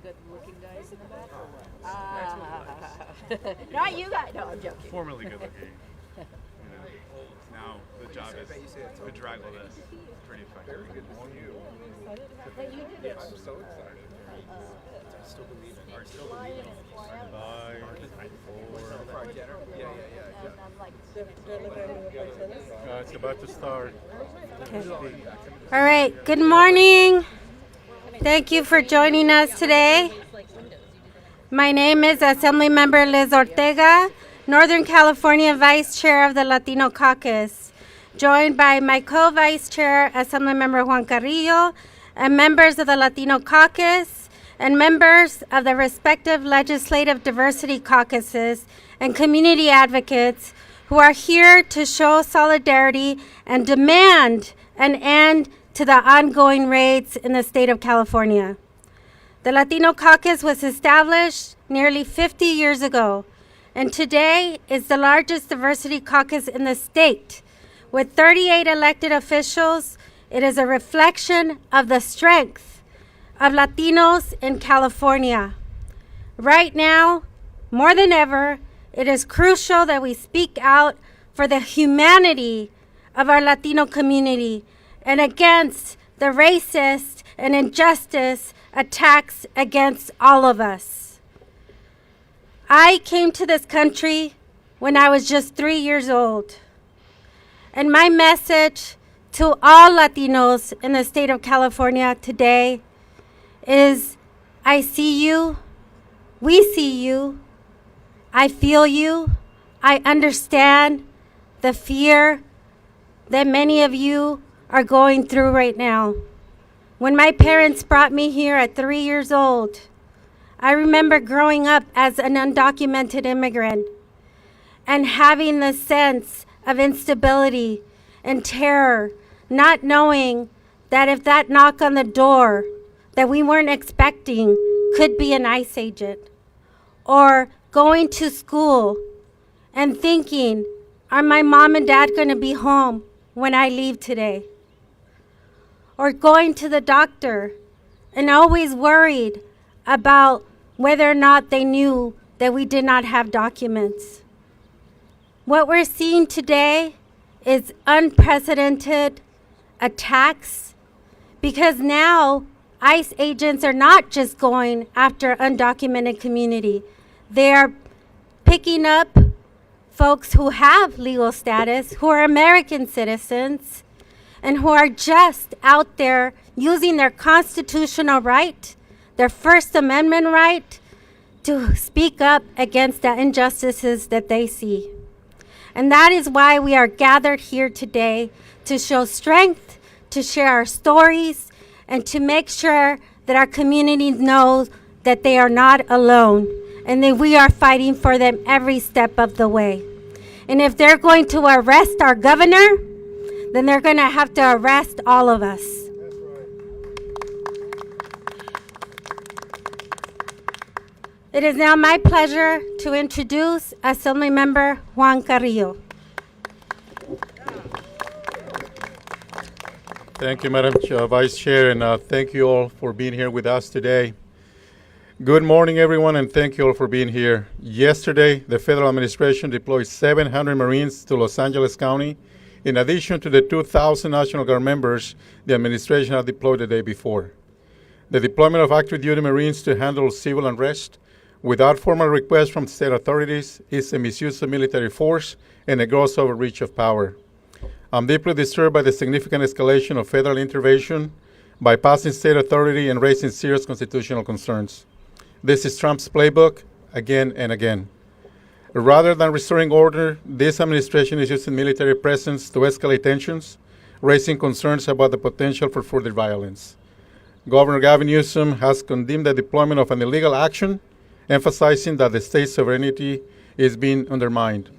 good-looking guys in the back? Or what? Not you guys. No, I'm joking. Formerly good-looking. Now the job is to bedraggle this pretty effectively. But you did it. I'm so excited. I still believe in it. It's about to start. All right, good morning. Thank you for joining us today. My name is Assemblymember Liz Ortega, Northern California Vice Chair of the Latino Caucus, joined by my co-Vice Chair, Assemblymember Juan Carrillo, and members of the Latino Caucus, and members of the respective Legislative Diversity Caucuses and community advocates who are here to show solidarity and demand an end to the ongoing raids in the state of California. The Latino Caucus was established nearly 50 years ago, and today is the largest diversity caucus in the state. With 38 elected officials, it is a reflection of the strength of Latinos in California. Right now, more than ever, it is crucial that we speak out for the humanity of our Latino community and against the racist and injustice attacks against all of us. I came to this country when I was just 3 years old. And my message to all Latinos in the state of California today is, I see you, we see you, I feel you, I understand the fear that many of you are going through right now. When my parents brought me here at 3 years old, I remember growing up as an undocumented immigrant and having the sense of instability and terror, not knowing that if that knock on the door that we weren't expecting could be an ICE agent, or going to school and thinking, are my mom and dad going to be home when I leave today? Or going to the doctor and always worried about whether or not they knew that we did not have documents. What we're seeing today is unprecedented attacks, because now ICE agents are not just going after undocumented community. They are picking up folks who have legal status, who are American citizens, and who are just out there using their constitutional right, their First Amendment right, to speak up against the injustices that they see. And that is why we are gathered here today, to show strength, to share our stories, and to make sure that our communities know that they are not alone and that we are fighting for them every step of the way. And if they're going to arrest our governor, then they're going to have to arrest all of us. It is now my pleasure to introduce Assemblymember Juan Carrillo. Thank you, Madam Vice Chair, and thank you all for being here with us today. Good morning, everyone, and thank you all for being here. Yesterday, the federal administration deployed 700 Marines to Los Angeles County, in addition to the 2,000 National Guard members the administration had deployed the day before. The deployment of active duty Marines to handle civil unrest without formal request from state authorities is a misuse of military force and a gross overreach of power. I'm deeply disturbed by the significant escalation of federal intervention, bypassing state authority and raising serious constitutional concerns. This is Trump's playbook again and again. Rather than restoring order, this administration is using military presence to escalate tensions, raising concerns about the potential for further violence. Governor Gavin Newsom has condemned the deployment of an illegal action, emphasizing that the state's sovereignty is being undermined.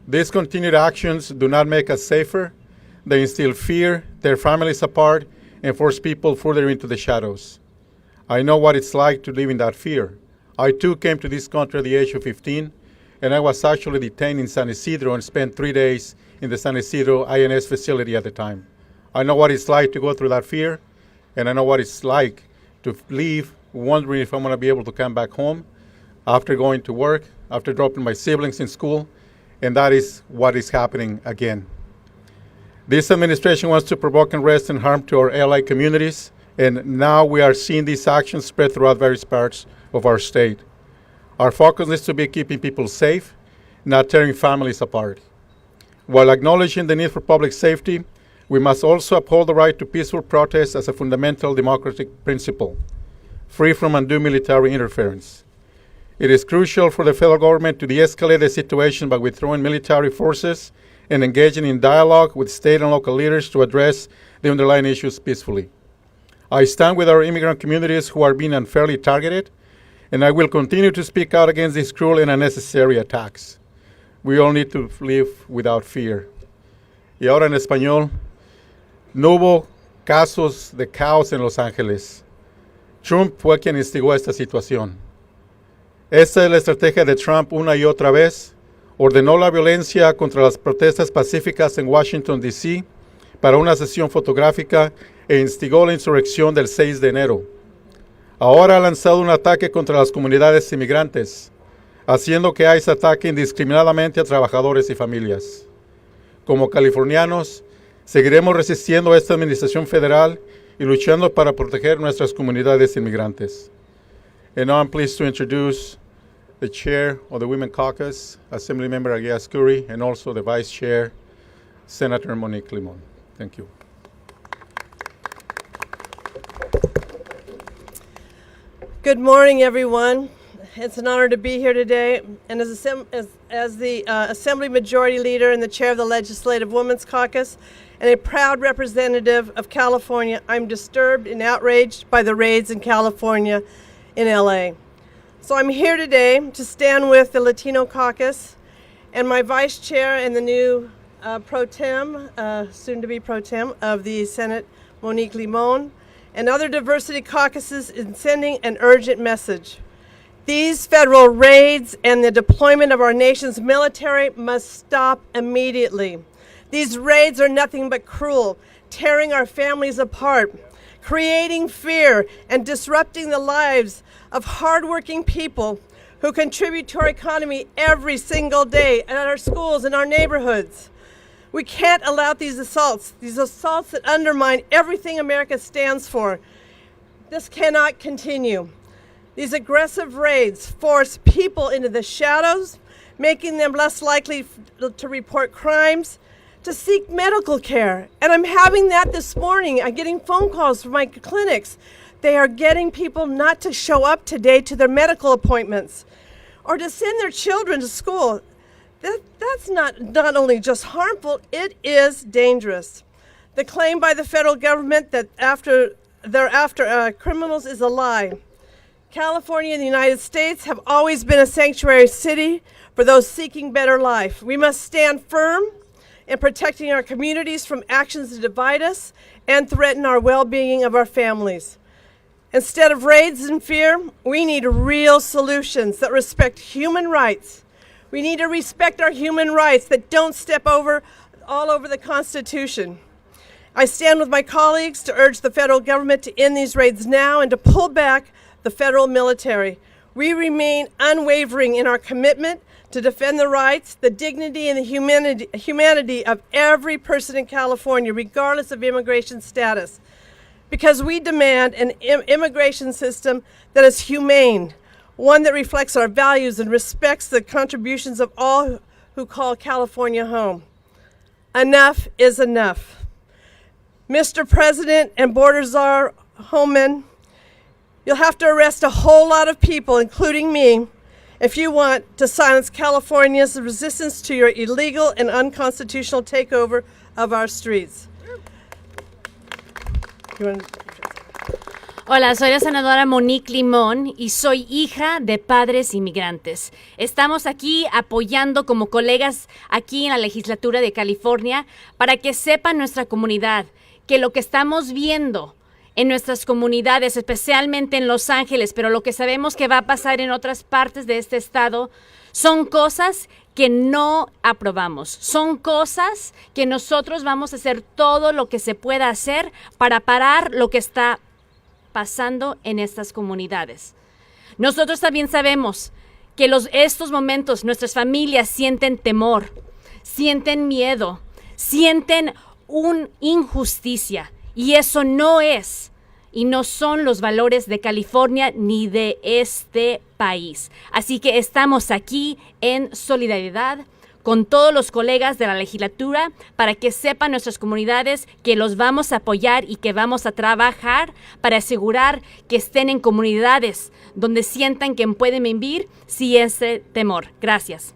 These continued actions do not make us safer. They instill fear, tear families apart, and force people further into the shadows. I know what it's like to live in that fear. I too came to this country at the age of 15, and I was actually detained in San Isidro and spent 3 days in the San Isidro INS facility at the time. I know what it's like to go through that fear, and I know what it's like to live wondering if I'm going to be able to come back home after going to work, after dropping my siblings in school, and that is what is happening again. This administration wants to provoke unrest and harm to our allied communities, and now we are seeing these actions spread throughout various parts of our state. Our focus needs to be keeping people safe, not tearing families apart. While acknowledging the need for public safety, we must also uphold the right to peaceful protest as a fundamental democratic principle, free from undue military interference. It is crucial for the federal government to de-escalate the situation by withdrawing military forces and engaging in dialogue with state and local leaders to address the underlying issues peacefully. I stand with our immigrant communities who are being unfairly targeted, and I will continue to speak out against these cruel and unnecessary attacks. We all need to live without fear. Y ahora en español, no hubo casos de caos en Los Ángeles. Trump fue quien instigó esta situación. Esta es la estrategia de Trump una y otra vez. Ordenó la violencia contra las protestas pacíficas en Washington, D.C. para una sesión fotográfica e instigó la insurrección del 6 de enero. Ahora ha lanzado un ataque contra las comunidades inmigrantes, haciendo que ICE ataque indiscriminadamente a trabajadores y familias. Como californianos, seguiremos resistiendo a esta administración federal y luchando para proteger nuestras comunidades inmigrantes. And now I'm pleased to introduce the chair of the Women Caucus, Assemblymember Aguilar Scurry, and also the vice chair, Senator Monique Limon. Thank you. Good morning, everyone. It's an honor to be here today. And as the Assembly Majority Leader and the Chair of the Legislative Women's Caucus and a proud representative of California, I'm disturbed and outraged by the raids in California in LA. So I'm here today to stand with the Latino Caucus and my Vice Chair and the new pro tem, soon to be pro tem of the Senate, Monique Limon, and other diversity caucuses in sending an urgent message. These federal raids and the deployment of our nation's military must stop immediately. These raids are nothing but cruel, tearing our families apart, creating fear, and disrupting the lives of hardworking people who contribute to our economy every single day at our schools and our neighborhoods. We can't allow these assaults that undermine everything America stands for. This cannot continue. These aggressive raids force people into the shadows, making them less likely to report crimes, to seek medical care. And I'm having that this morning. I'm getting phone calls from my clinics. They are getting people not to show up today to their medical appointments or to send their children to school. That's not only just harmful, it is dangerous. The claim by the federal government that they're after criminals is a lie. California and the United States have always been a sanctuary city for those seeking better life. We must stand firm in protecting our communities from actions that divide us and threaten our well-being of our families. Instead of raids and fear, we need real solutions that respect human rights. We need to respect our human rights that don't step all over the Constitution. I stand with my colleagues to urge the federal government to end these raids now and to pull back the federal military. We remain unwavering in our commitment to defend the rights, the dignity, and the humanity of every person in California, regardless of immigration status, because we demand an immigration system that is humane, one that reflects our values and respects the contributions of all who call California home. Enough is enough. Mr. President and Border Czar Homan, you'll have to arrest a whole lot of people, including me, if you want to silence California's resistance to your illegal and unconstitutional takeover of our streets. Hola, soy la senadora Monique Limon y soy hija de padres inmigrantes. Estamos aquí apoyando como colegas aquí en la Legislatura de California para que sepa nuestra comunidad que lo que estamos viendo en nuestras comunidades, especialmente en Los Ángeles, pero lo que sabemos que va a pasar en otras partes de este estado, son cosas que no aprobamos. Son cosas que nosotros vamos a hacer todo lo que se pueda hacer para parar lo que está pasando. pasando en estas comunidades. Nosotros también sabemos que estos momentos nuestras familias sienten temor, sienten miedo, sienten una injusticia, y eso no es y no son los valores de California ni de este país. Así que estamos aquí en solidaridad con todos los colegas de la legislatura para que sepan nuestras comunidades que los vamos a apoyar y que vamos a trabajar para asegurar que estén en comunidades donde sientan que pueden vivir sin ese temor. Gracias.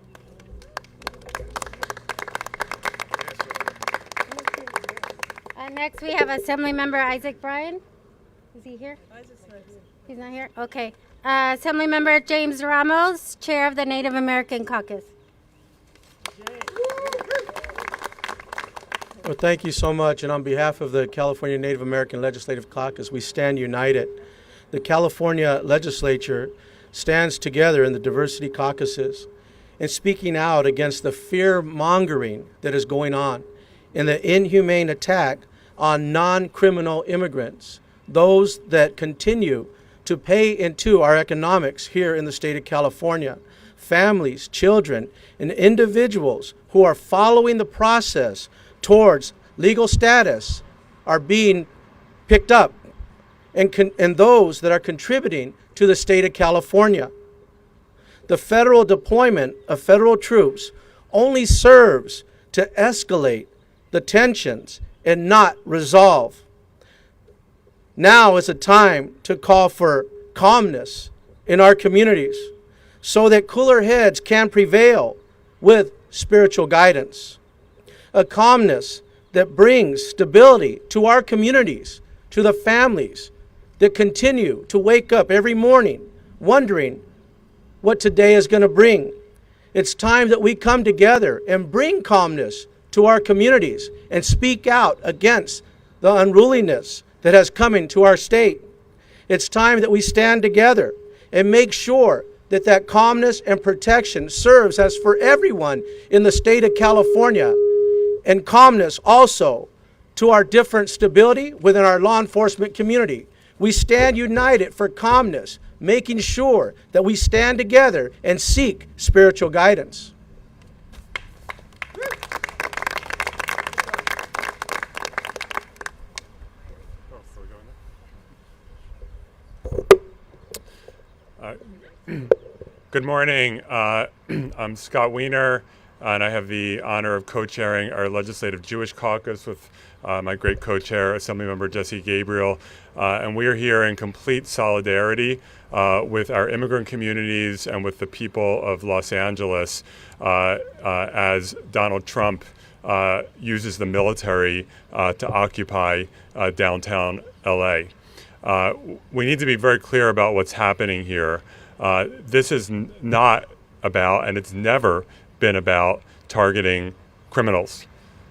Next, we have Assemblymember Isaac Bryan. Is he here? He's not here? Okay. Assemblymember James Ramos, Chair of the Native American Caucus. Well, thank you so much. And on behalf of the California Native American Legislative Caucus, we stand united. The California Legislature stands together in the diversity caucuses in speaking out against the fear-mongering that is going on and the inhumane attack on non-criminal immigrants, those that continue to pay into our economics here in the state of California. Families, children, and individuals who are following the process towards legal status are being picked up, and those that are contributing to the state of California. The federal deployment of federal troops only serves to escalate the tensions and not resolve. Now is a time to call for calmness in our communities so that cooler heads can prevail with spiritual guidance. A calmness that brings stability to our communities, to the families that continue to wake up every morning wondering what today is going to bring. It's time that we come together and bring calmness to our communities and speak out against the unruliness that has come into our state. It's time that we stand together and make sure that that calmness and protection serves as for everyone in the state of California, and calmness also to our different stability within our law enforcement community. We stand united for calmness, making sure that we stand together and seek spiritual guidance. Good morning. I'm Scott Wiener, and I have the honor of co-chairing our Legislative Jewish Caucus with my great co-chair, Assemblymember Jesse Gabriel. And we are here in complete solidarity with our immigrant communities and with the people of Los Angeles as Donald Trump uses the military to occupy downtown LA. We need to be very clear about what's happening here. This is not about, and it's never been about, targeting criminals.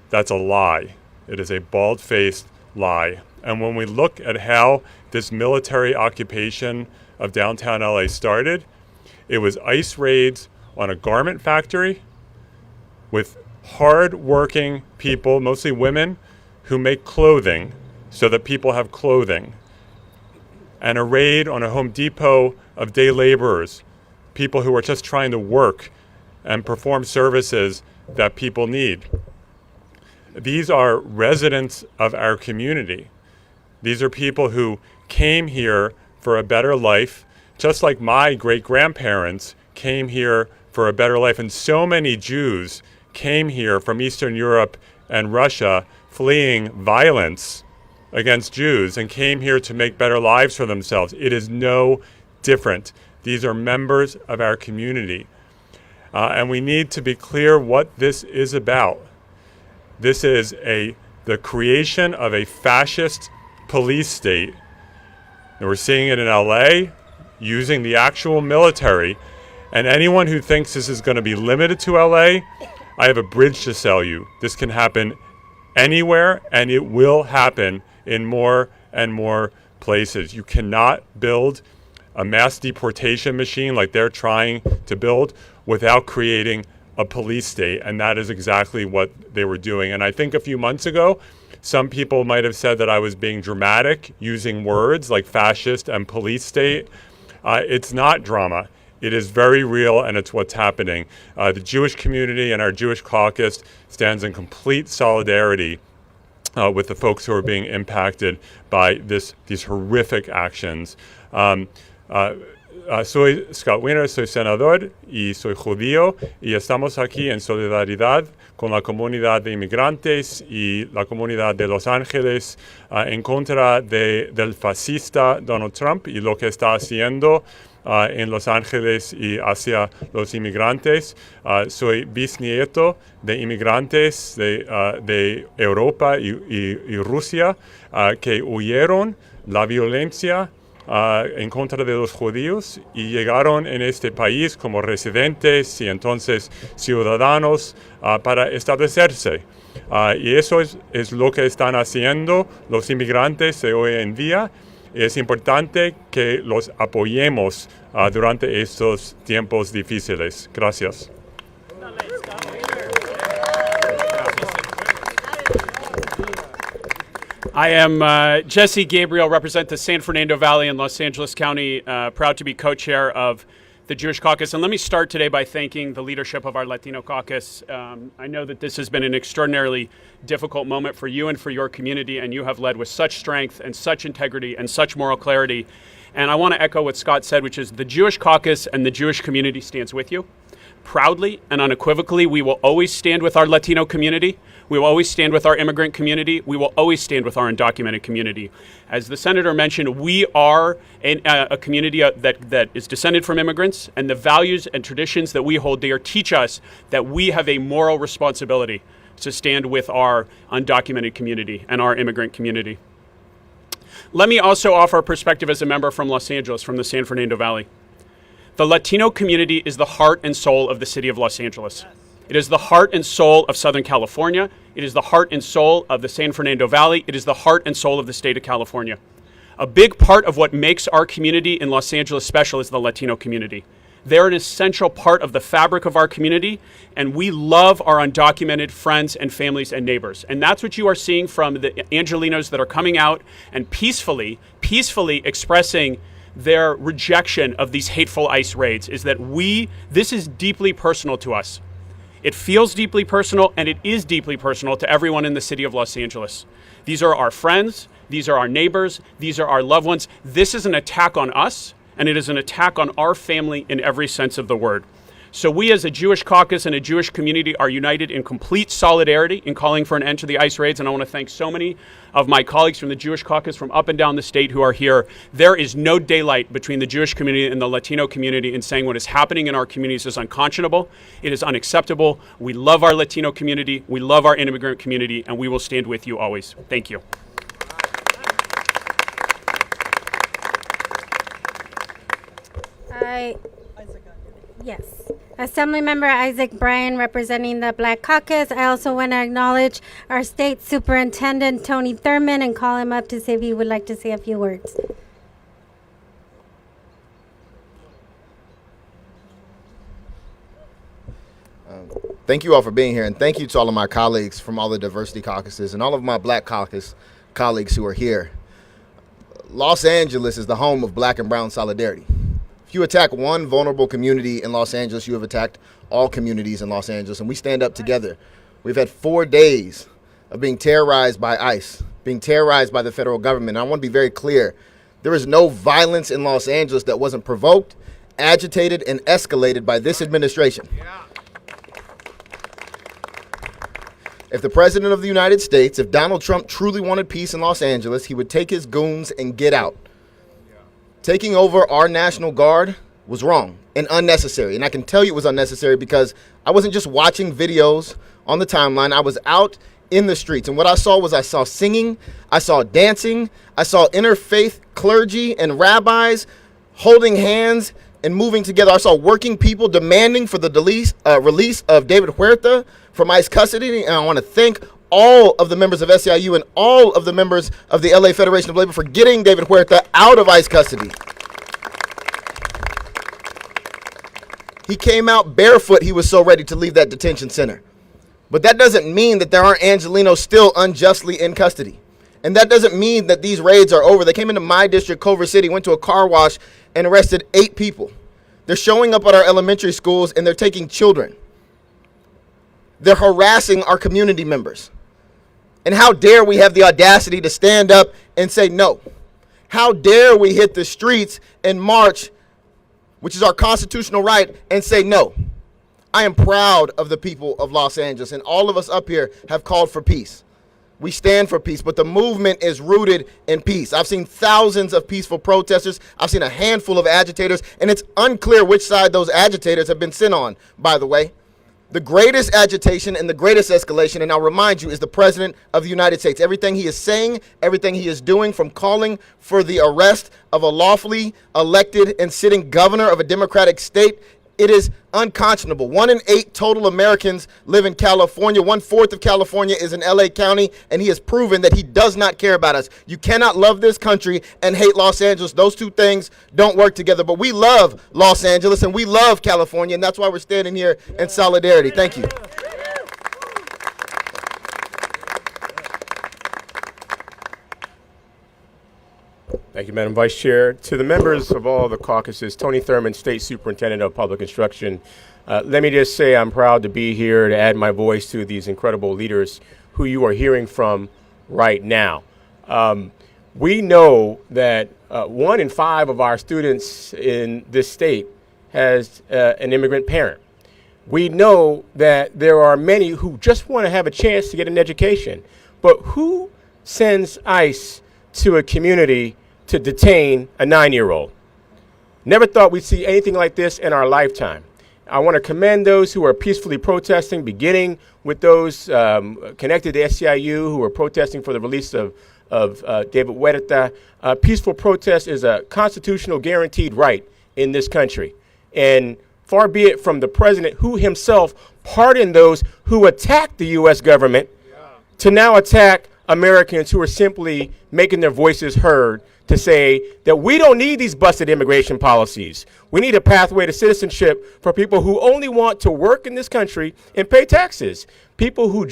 That's a lie. It is a bald-faced lie. And when we look at how this military occupation of downtown LA started, it was ICE raids on a garment factory with hard-working people, mostly women, who make clothing so that people have clothing, and a raid on a Home Depot of day laborers, people who are just trying to work and perform services that people need. These are residents of our community. These are people who came here for a better life, just like my great-grandparents came here for a better life. And so many Jews came here from Eastern Europe and Russia fleeing violence against Jews and came here to make better lives for themselves. It is no different. These are members of our community. And we need to be clear what this is about. This is the creation of a fascist police state. And we're seeing it in LA, using the actual military. And anyone who thinks this is going to be limited to LA, I have a bridge to sell you. This can happen anywhere, and it will happen in more and more places. You cannot build a mass deportation machine like they're trying to build without creating a police state, and that is exactly what they were doing. And I think a few months ago, Some people might have said that I was being dramatic, using words like fascist and police state. It's not drama. It is very real, and it's what's happening. The Jewish community and our Jewish caucus stands in complete solidarity with the folks who are being impacted by these horrific actions. Soy Scott Wiener, soy senador y soy judío, y estamos aquí en solidaridad con la comunidad de inmigrantes y la comunidad de Los Ángeles en contra del fascista Donald Trump y lo que está haciendo en Los Ángeles y hacia los inmigrantes. Soy bisnieto de inmigrantes de Europa y Rusia que huyeron la violencia en contra de los judíos y llegaron en este país como residentes y entonces ciudadanos para establecerse. Y eso es lo que están haciendo los inmigrantes de hoy en día. Es importante que los apoyemos durante estos tiempos difíciles. Gracias. I am Jesse Gabriel, represent the San Fernando Valley in Los Angeles County, proud to be co-chair of the Jewish Caucus. And let me start today by thanking the leadership of our Latino caucus. I know that this has been an extraordinarily difficult moment for you and for your community, and you have led with such strength and such integrity and such moral clarity. And I want to echo what Scott said, which is the Jewish caucus and the Jewish community stands with you. Proudly and unequivocally, we will always stand with our Latino community. We will always stand with our immigrant community. We will always stand with our undocumented community. As the senator mentioned, we are a community that is descended from immigrants, and the values and traditions that we hold dear teach us that we have a moral responsibility to stand with our undocumented community and our immigrant community. Let me also offer a perspective as a member from Los Angeles, from the San Fernando Valley. The Latino community is the heart and soul of the city of Los Angeles. It is the heart and soul of Southern California. It is the heart and soul of the San Fernando Valley. It is the heart and soul of the state of California. A big part of what makes our community in Los Angeles special is the Latino community. They're an essential part of the fabric of our community, and we love our undocumented friends and families and neighbors. And that's what you are seeing from the Angelinos that are coming out and peacefully expressing their rejection of these hateful ICE raids, is that this is deeply personal to us. It feels deeply personal, and it is deeply personal to everyone in the city of Los Angeles. These are our friends, these are our neighbors, these are our loved ones. This is an attack on us, and it is an attack on our family in every sense of the word. So we as a Jewish caucus and a Jewish community are united in complete solidarity in calling for an end to the ICE raids, and I want to thank so many of my colleagues from the Jewish caucus from up and down the state who are here. There is no daylight between the Jewish community and the Latino community in saying what is happening in our communities is unconscionable, it is unacceptable. We love our Latino community, we love our immigrant community, and we will stand with you always. Thank you. Yes. Assemblymember Isaac Bryan, representing the Black Caucus. I also want to acknowledge our state superintendent, Tony Thurman, and call him up to see if he would like to say a few words. Thank you all for being here, and thank you to all of my colleagues from all the diversity caucuses and all of my Black Caucus colleagues who are here. Los Angeles is the home of Black and brown solidarity. If you attack one vulnerable community in Los Angeles, you have attacked all communities in Los Angeles, and we stand up together. We've had 4 days of being terrorized by ICE, being terrorized by the federal government. And I want to be very clear. There is no violence in Los Angeles that wasn't provoked, agitated, and escalated by this administration. If the President of the United States, if Donald Trump truly wanted peace in Los Angeles, he would take his goons and get out. Taking over our National Guard was wrong and unnecessary. And I can tell you it was unnecessary because I wasn't just watching videos on the timeline. I was out in the streets. And what I saw singing, I saw dancing, I saw interfaith clergy and rabbis holding hands and moving together. I saw working people demanding for the release of David Huerta from ICE custody. And I want to thank all of the members of SEIU and all of the members of the LA Federation of Labor for getting David Huerta out of ICE custody. He came out barefoot. He was so ready to leave that detention center. But that doesn't mean that there aren't Angelenos still unjustly in custody. And that doesn't mean that these raids are over. They came into my district, Culver City, went to a car wash and arrested 8 people. They're showing up at our elementary schools and they're taking children. They're harassing our community members. And how dare we have the audacity to stand up and say no? How dare we hit the streets and march, which is our constitutional right, and say no? I am proud of the people of Los Angeles, and all of us up here have called for peace. We stand for peace, but the movement is rooted in peace. I've seen thousands of peaceful protesters. I've seen a handful of agitators, and it's unclear which side those agitators have been sent on, by the way. The greatest agitation and the greatest escalation, and I'll remind you, is the President of the United States. Everything he is saying, everything he is doing, from calling for the arrest of a lawfully elected and sitting governor of a Democratic state, it is unconscionable. 1 in 8 total Americans live in California. 1/4 of California is in LA County, and he has proven that he does not care about us. You cannot love this country and hate Los Angeles. Those two things don't work together. But we love Los Angeles and we love California, and that's why we're standing here in solidarity. Thank you. Thank you, Madam Vice Chair. To the members of all the caucuses, Tony Thurman, State Superintendent of Public Instruction. Let me just say I'm proud to be here to add my voice to these incredible leaders who you are hearing from right now. We know that 1 in 5 of our students in this state has an immigrant parent. We know that there are many who just want to have a chance to get an education. But who sends ICE to a community to detain a 9-year-old? Never thought we'd see anything like this in our lifetime. I want to commend those who are peacefully protesting, beginning with those connected to SEIU who are protesting for the release of David Huerta. Peaceful protest is a constitutional guaranteed right in this country. And far be it from the president, who himself pardoned those who attacked the U.S. government, to now attack Americans who are simply making their voices heard to say that we don't need these busted immigration policies. We need a pathway to citizenship for people who only want to work in this country and pay taxes. People who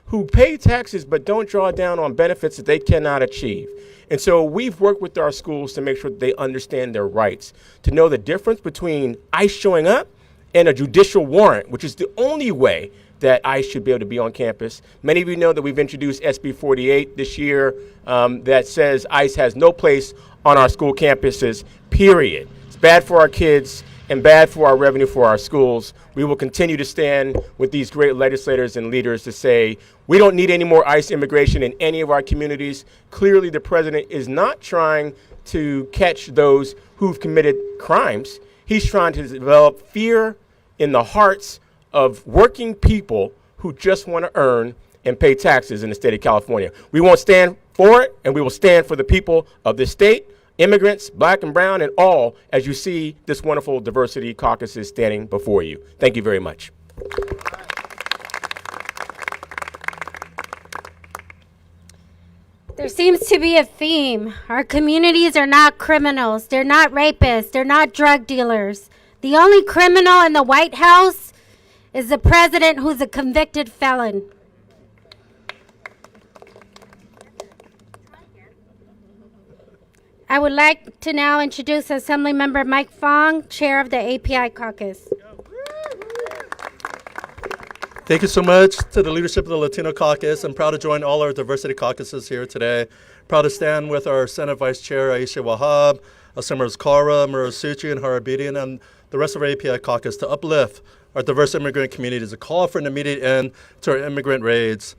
who pay taxes but don't draw down on benefits that they cannot achieve. And so we've worked with our schools to make sure that they understand their rights, to know the difference between ICE showing up and a judicial warrant, which is the only way that ICE should be able to be on campus. Many of you know that we've introduced SB 48 this year that says ICE has no place on our school campuses, period. It's bad for our kids and bad for our revenue for our schools. We will continue to stand with these great legislators and leaders to say we don't need any more ICE immigration in any of our communities. Clearly, the president is not trying to catch those who've committed crimes. He's trying to develop fear in the hearts of working people who just want to earn and pay taxes in the state of California. We won't stand for it, and we will stand for the people of this state, immigrants, black and brown, and all, as you see this wonderful diversity caucuses standing before you. Thank you very much. There seems to be a theme. Our communities are not criminals. They're not rapists. They're not drug dealers. The only criminal in the White House is the president, who's a convicted felon. I would like to now introduce Assemblymember Mike Fong, Chair of the API Caucus. Thank you so much to the leadership of the Latino Caucus. I'm proud to join all our diversity caucuses here today. Proud to stand with our Senate Vice Chair, Aisha Wahab, Assemblers Kara, Murasuchi, and Harabedian, and the rest of our API Caucus to uplift our diverse immigrant communities, to call for an immediate end to our immigrant raids.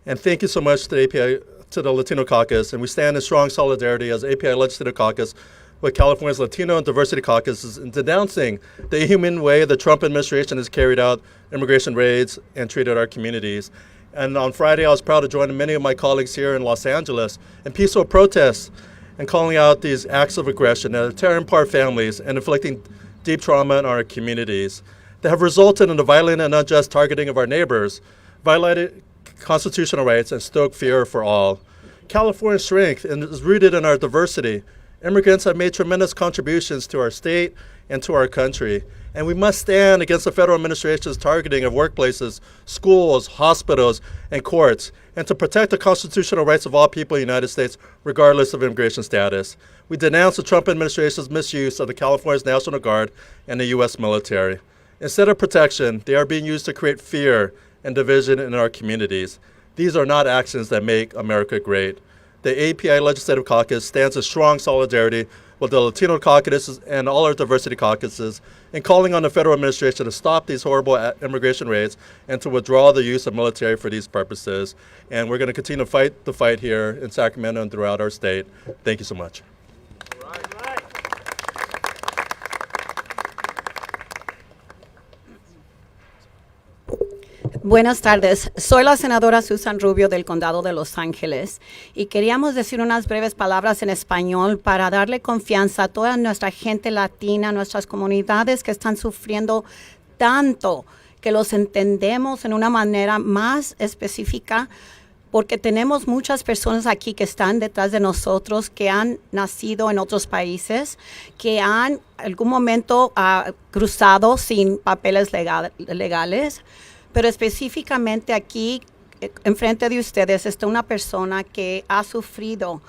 And thank you so much to the Latino Caucus. And we stand in strong solidarity as API Legislative Caucus with California's Latino and Diversity Caucuses in denouncing the inhuman way the Trump administration has carried out immigration raids and treated our communities. And on Friday, I was proud to join many of my colleagues here in Los Angeles in peaceful protests and calling out these acts of aggression that are tearing apart families and inflicting deep trauma in our communities that have resulted in the violent and unjust targeting of our neighbors, violated constitutional rights, and stoked fear for all. California's strength is rooted in our diversity Immigrants have made tremendous contributions to our state and to our country, and we must stand against the federal administration's targeting of workplaces, schools, hospitals, and courts, and to protect the constitutional rights of all people in the United States, regardless of immigration status. We denounce the Trump administration's misuse of the California's National Guard and the U.S. military. Instead of protection, they are being used to create fear and division in our communities. These are not actions that make America great. The API Legislative Caucus stands in strong solidarity with the Latino caucuses and all our diversity caucuses in calling on the federal administration to stop these horrible immigration raids and to withdraw the use of military for these purposes. And we're going to continue to fight the fight here in Sacramento and throughout our state. Thank you so much. Buenas tardes, soy la senadora Susan Rubio del Condado de Los Ángeles y queríamos decir unas breves palabras en español para darle confianza a toda nuestra gente latina, nuestras comunidades que están sufriendo tanto, que los entendemos en una manera más específica, porque tenemos muchas personas aquí que están detrás de nosotros, que han nacido en otros países, que han en algún momento cruzado sin papeles legales. Pero específicamente aquí, enfrente de ustedes, está una persona que ha sufrido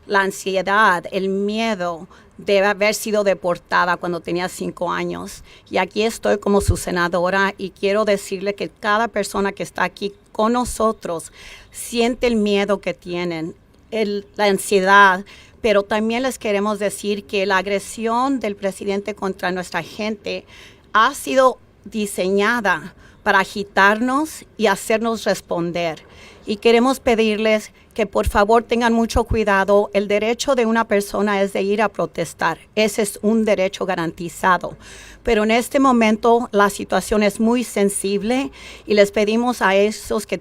la ansiedad, el miedo de haber sido deportada cuando tenía 5 años. Y aquí estoy como su senadora y quiero decirle que cada persona que está aquí con nosotros siente el miedo que tienen, la ansiedad, pero también les queremos decir que la agresión del presidente contra nuestra gente ha sido diseñada para agitarnos y hacernos responder. Y queremos pedirles que por favor tengan mucho cuidado. El derecho de una persona es de ir a protestar. Ese es un derecho garantizado. Pero en este momento la situación es muy sensible y les pedimos a esos que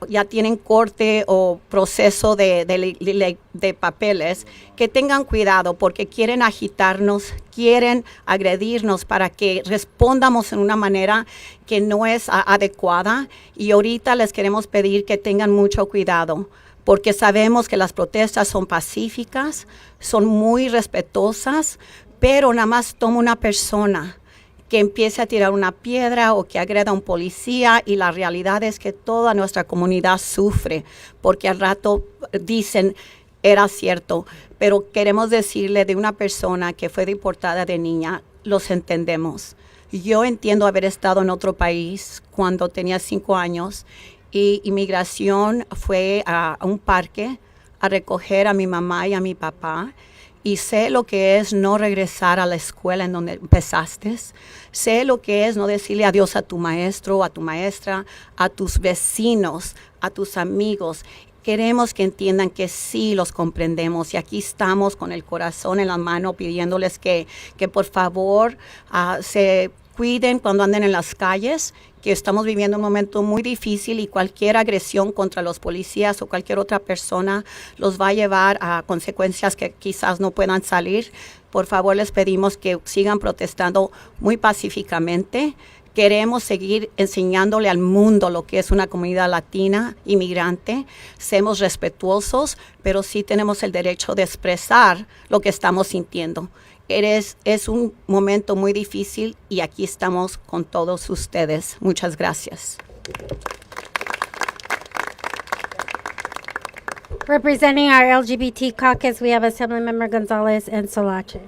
ya tienen corte o proceso de papeles, que tengan cuidado porque quieren agitarnos, quieren agredirnos para que respondamos en una manera que no es adecuada. Y ahorita les queremos pedir que tengan mucho cuidado porque sabemos que las protestas son pacíficas, son muy respetuosas, pero nada más toma una persona que empiece a tirar una piedra o que agreda a un policía y la realidad es que toda nuestra comunidad sufre porque al rato dicen era cierto, pero queremos decirle de una persona que fue deportada de niña, los entendemos. Yo entiendo haber estado en otro país cuando tenía 5 años y inmigración fue a un parque a recoger a mi mamá y a mi papá. Y sé lo que es no regresar a la escuela en donde empezaste. Sé lo que es no decirle adiós a tu maestro, a tu maestra, a tus vecinos, a tus amigos. Queremos que entiendan que sí los comprendemos y aquí estamos con el corazón en la mano pidiéndoles que por favor se cuiden cuando anden en las calles, que estamos viviendo un momento muy difícil y cualquier agresión contra los policías o cualquier otra persona los va a llevar a consecuencias que quizás no puedan salir. Por favor, les pedimos que sigan protestando muy pacíficamente. Queremos seguir enseñándole al mundo lo que es una comunidad latina, inmigrante. Seamos respetuosos, pero sí tenemos el derecho de expresar lo que estamos sintiendo. Es un momento muy difícil y aquí estamos con todos ustedes. Muchas gracias. Representing our LGBT caucus, we have Assemblymember Gonzalez and Solache.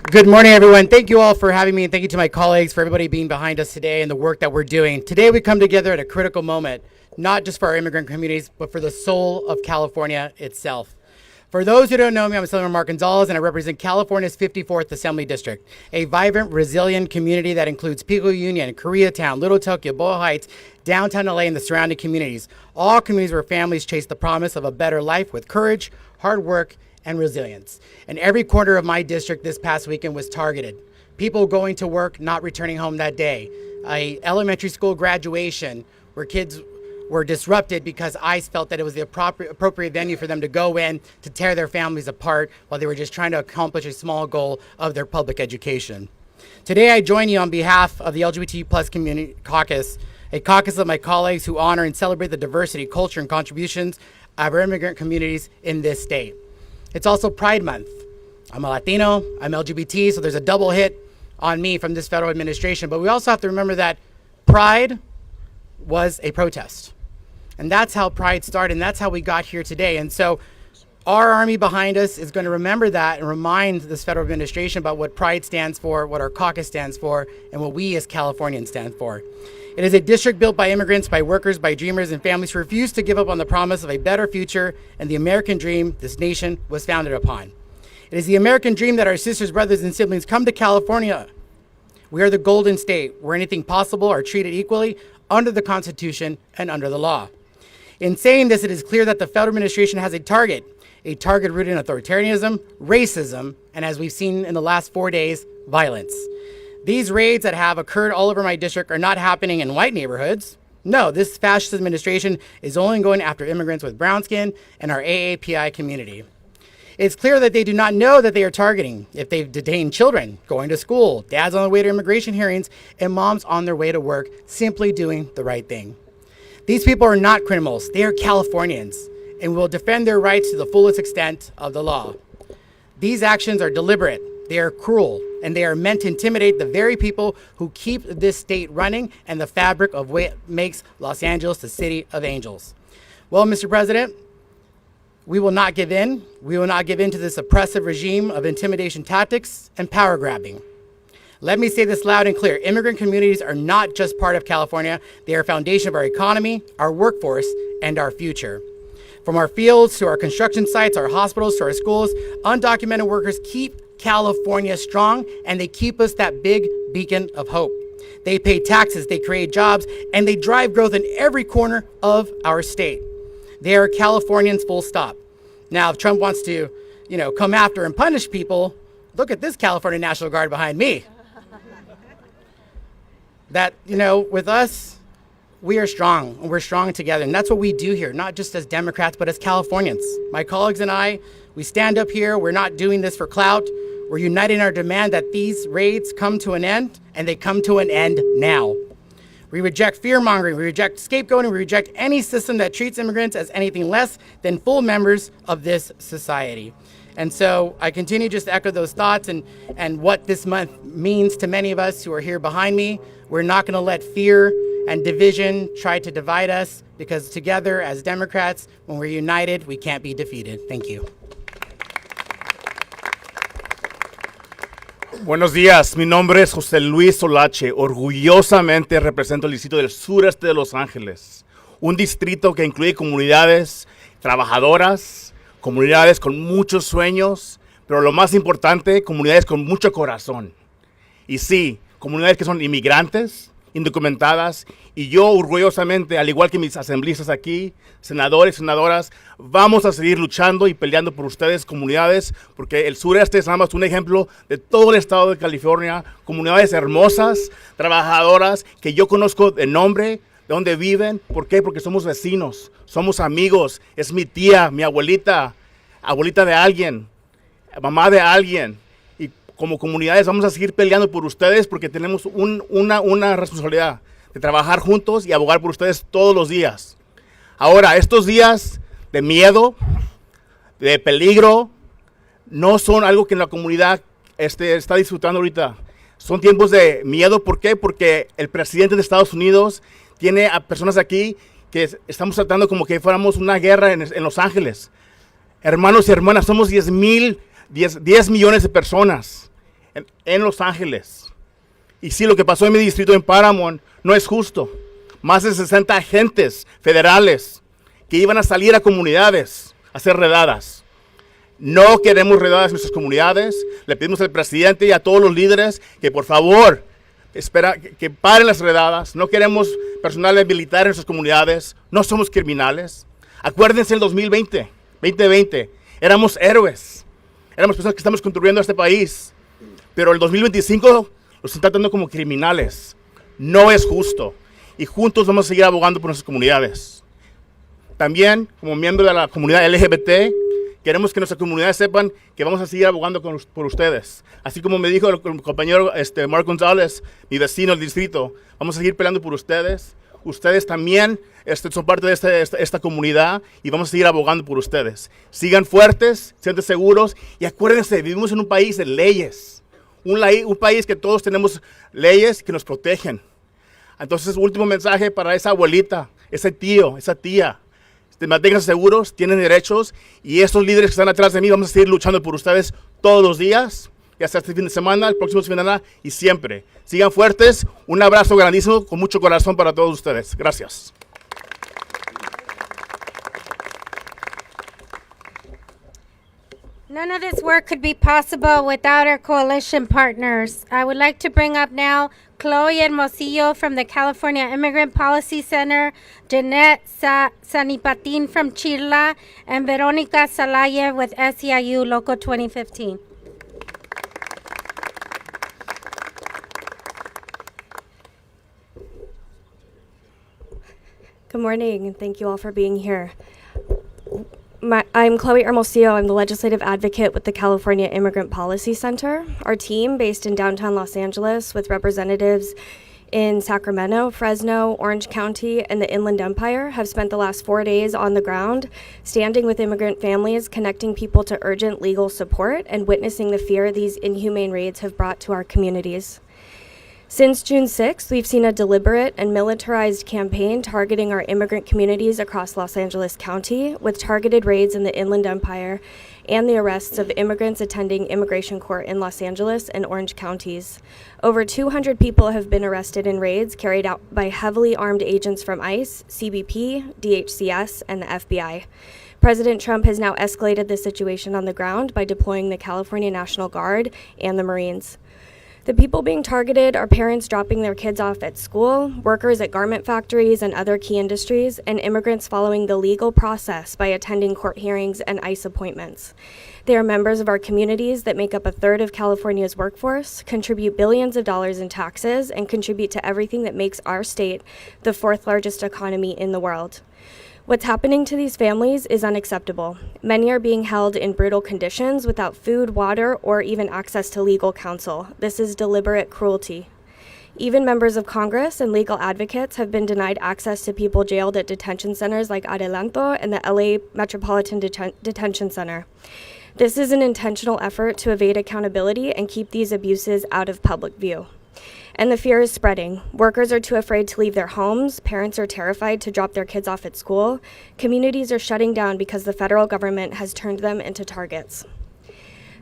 Good morning, everyone. Thank you all for having me, and thank you to my colleagues for everybody being behind us today and the work that we're doing. Today, we come together at a critical moment, not just for our immigrant communities, but for the soul of California itself. For those who don't know me, I'm Assemblymember Mark Gonzalez, and I represent California's 54th Assembly District, a vibrant, resilient community that includes Pico Union, Koreatown, Little Tokyo, Boyle Heights, downtown LA, and the surrounding communities. All communities where families chase the promise of a better life with courage, hard work, and resilience. And every corner of my district this past weekend was targeted. People going to work, not returning home that day. A elementary school graduation where kids were disrupted because ICE felt that it was the appropriate venue for them to go in to tear their families apart while they were just trying to accomplish a small goal of their public education. Today I join you on behalf of the LGBTQ+ community caucus, a caucus of my colleagues who honor and celebrate the diversity, culture, and contributions of our immigrant communities in this state. It's also Pride Month. I'm a Latino, I'm LGBT, so there's a double hit on me from this federal administration. But we also have to remember that Pride was a protest. And that's how Pride started, and that's how we got here today. And so our army behind us is going to remember that and remind this federal administration about what Pride stands for, what our caucus stands for, and what we as Californians stand for. It is a district built by immigrants, by workers, by dreamers, and families who refuse to give up on the promise of a better future and the American dream this nation was founded upon. It is the American dream that our sisters, brothers, and siblings come to California. We are the golden state where anything possible are treated equally under the Constitution and under the law. In saying this, it is clear that the federal administration has a target rooted in authoritarianism, racism, and as we've seen in the last 4 days, violence. These raids that have occurred all over my district are not happening in white neighborhoods. No, this fascist administration is only going after immigrants with brown skin and our AAPI community. It's clear that they do not know that they are targeting if they've detained children going to school, dads on the way to immigration hearings, and moms on their way to work, simply doing the right thing. These people are not criminals, they are Californians, and will defend their rights to the fullest extent of the law. These actions are deliberate, they are cruel, and they are meant to intimidate the very people who keep this state running and the fabric of what makes Los Angeles the city of angels. Well, Mr. President, we will not give in. We will not give in to this oppressive regime of intimidation tactics and power grabbing. Let me say this loud and clear. Immigrant communities are not just part of California. They are a foundation of our economy, our workforce, and our future. From our fields to our construction sites, our hospitals to our schools, undocumented workers keep California strong, and they keep us that big beacon of hope. They pay taxes, they create jobs, and they drive growth in every corner of our state. They are Californians, full stop. Now, if Trump wants to, come after and punish people, look at this California National Guard behind me. That, with us, we are strong, and we're strong together. And that's what we do here, not just as Democrats, but as Californians. My colleagues and I, we stand up here. We're not doing this for clout. We're uniting our demand that these raids come to an end, and they come to an end now. We reject fear-mongering, we reject scapegoating, we reject any system that treats immigrants as anything less than full members of this society. And so I continue just to echo those thoughts and what this month means to many of us who are here behind me. We're not going to let fear and division try to divide us, because together as Democrats, when we're united, we can't be defeated. Thank you. Buenos días, mi nombre es José Luis Solache, orgullosamente represento el distrito del sureste de Los Ángeles, un distrito que incluye comunidades trabajadoras, comunidades con muchos sueños, pero lo más importante, comunidades con mucho corazón. Y sí, comunidades que son inmigrantes, indocumentadas, y yo orgullosamente, al igual que mis asambleístas aquí, senadores y senadoras, vamos a seguir luchando y peleando por ustedes, comunidades, porque el sureste es nada más un ejemplo de todo el estado de California, comunidades hermosas, trabajadoras, que yo conozco de nombre, de dónde viven. ¿Por qué? Porque somos vecinos, somos amigos, es mi tía, mi abuelita, abuelita de alguien, mamá de alguien. Y como comunidades vamos a seguir peleando por ustedes, porque tenemos una responsabilidad de trabajar juntos y abogar por ustedes todos los días. Ahora, estos días de miedo, de peligro, no son algo que la comunidad está disfrutando ahorita. Son tiempos de miedo. ¿Por qué? Porque el presidente de Estados Unidos tiene a personas aquí que estamos tratando como que fuéramos una guerra en Los Ángeles. Hermanos y hermanas, somos 10 millones de personas en Los Ángeles. Y sí, lo que pasó en mi distrito en Paramount no es justo. Más de 60 agentes federales que iban a salir a comunidades a hacer redadas. No queremos redadas en nuestras comunidades. Le pedimos al presidente y a todos los líderes que por favor que paren las redadas. No queremos personal militar en nuestras comunidades. No somos criminales. Acuérdense el 2020, éramos héroes. Éramos personas que estamos construyendo este país. Pero el 2025 los están tratando como criminales. No es justo. Y juntos vamos a seguir abogando por nuestras comunidades. También, como miembro de la comunidad LGBT, queremos que nuestras comunidades sepan que vamos a seguir abogando por ustedes. Así como me dijo el compañero Mark González, mi vecino del distrito, vamos a seguir peleando por ustedes. Ustedes también son parte de esta comunidad y vamos a seguir abogando por ustedes. Sigan fuertes, siéntanse seguros y acuérdense, vivimos en un país de leyes. Un país que todos tenemos leyes que nos protegen. Entonces, último mensaje para esa abuelita, ese tío, esa tía. Manténganse seguros, tienen derechos y estos líderes que están atrás de mí vamos a seguir luchando por ustedes todos los días, ya sea este fin de semana, el próximo fin de semana y siempre. Sigan fuertes, un abrazo grandísimo con mucho corazón para todos ustedes. Gracias. None of this work could be possible without our coalition partners. I would like to bring up now Chloe Hermosillo from the California Immigrant Policy Center, Jeanette Sanipatin from Chirla, and Veronica Salaya with SEIU Local 2015. Good morning, and thank you all for being here. I'm Chloe Hermosillo. I'm the legislative advocate with the California Immigrant Policy Center. Our team, based in downtown Los Angeles with representatives in Sacramento, Fresno, Orange County, and the Inland Empire, have spent the last 4 days on the ground, standing with immigrant families, connecting people to urgent legal support, and witnessing the fear these inhumane raids have brought to our communities. Since June 6th, we've seen a deliberate and militarized campaign targeting our immigrant communities across Los Angeles County, with targeted raids in the Inland Empire and the arrests of immigrants attending immigration court in Los Angeles and Orange counties. Over 200 people have been arrested in raids carried out by heavily armed agents from ICE, CBP, DHCS, and the FBI. President Trump has now escalated the situation on the ground by deploying the California National Guard and the Marines. The people being targeted are parents dropping their kids off at school, workers at garment factories and other key industries, and immigrants following the legal process by attending court hearings and ICE appointments. They are members of our communities that make up a third of California's workforce, contribute billions of dollars in taxes, and contribute to everything that makes our state the fourth largest economy in the world. What's happening to these families is unacceptable. Many are being held in brutal conditions without food, water, or even access to legal counsel. This is deliberate cruelty. Even members of Congress and legal advocates have been denied access to people jailed at detention centers like Adelanto and the LA Metropolitan Detention Center. This is an intentional effort to evade accountability and keep these abuses out of public view. And the fear is spreading. Workers are too afraid to leave their homes. Parents are terrified to drop their kids off at school. Communities are shutting down because the federal government has turned them into targets.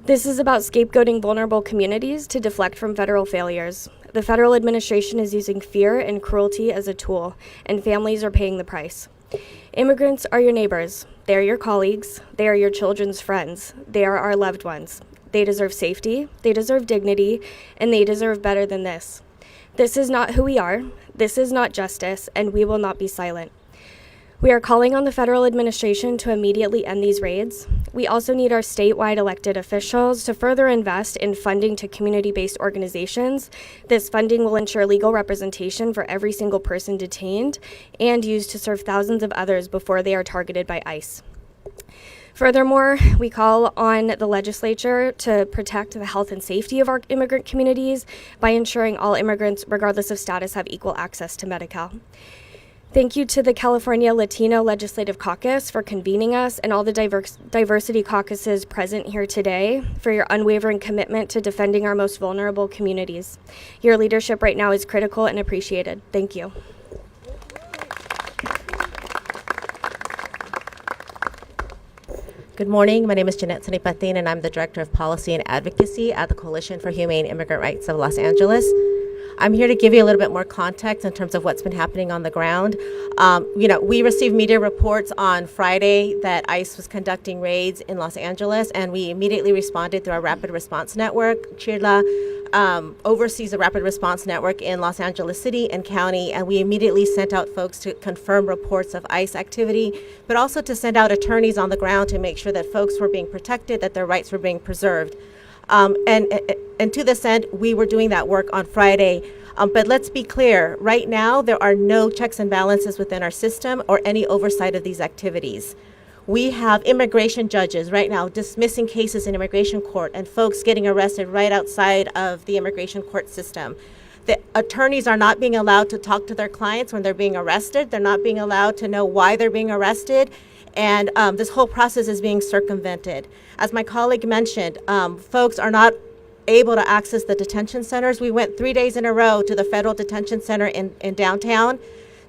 This is about scapegoating vulnerable communities to deflect from federal failures. The federal administration is using fear and cruelty as a tool, and families are paying the price. Immigrants are your neighbors. They are your colleagues. They are your children's friends. They are our loved ones. They deserve safety, they deserve dignity, and they deserve better than this. This is not who we are, this is not justice, and we will not be silent. We are calling on the federal administration to immediately end these raids. We also need our statewide elected officials to further invest in funding to community-based organizations. This funding will ensure legal representation for every single person detained and used to serve thousands of others before they are targeted by ICE. Furthermore, we call on the legislature to protect the health and safety of our immigrant communities by ensuring all immigrants, regardless of status, have equal access to Medi-Cal. Thank you to the California Latino Legislative Caucus for convening us and all the diversity caucuses present here today for your unwavering commitment to defending our most vulnerable communities. Your leadership right now is critical and appreciated. Thank you. Good morning. My name is Jeanette Sanipatin, and I'm the Director of Policy and Advocacy at the Coalition for Humane Immigrant Rights of Los Angeles. I'm here to give you a little bit more context in terms of what's been happening on the ground. We received media reports on Friday that ICE was conducting raids in Los Angeles, and we immediately responded through our Rapid Response Network. Chirla oversees a Rapid Response Network in Los Angeles City and County, and we immediately sent out folks to confirm reports of ICE activity, but also to send out attorneys on the ground to make sure that folks were being protected, that their rights were being preserved. And to this end, we were doing that work on Friday. But let's be clear, right now, there are no checks and balances within our system or any oversight of these activities. We have immigration judges right now dismissing cases in immigration court and folks getting arrested right outside of the immigration court system. The attorneys are not being allowed to talk to their clients when they're being arrested. They're not being allowed to know why they're being arrested. And this whole process is being circumvented. As my colleague mentioned, folks are not able to access the detention centers. We went 3 days in a row to the federal detention center in downtown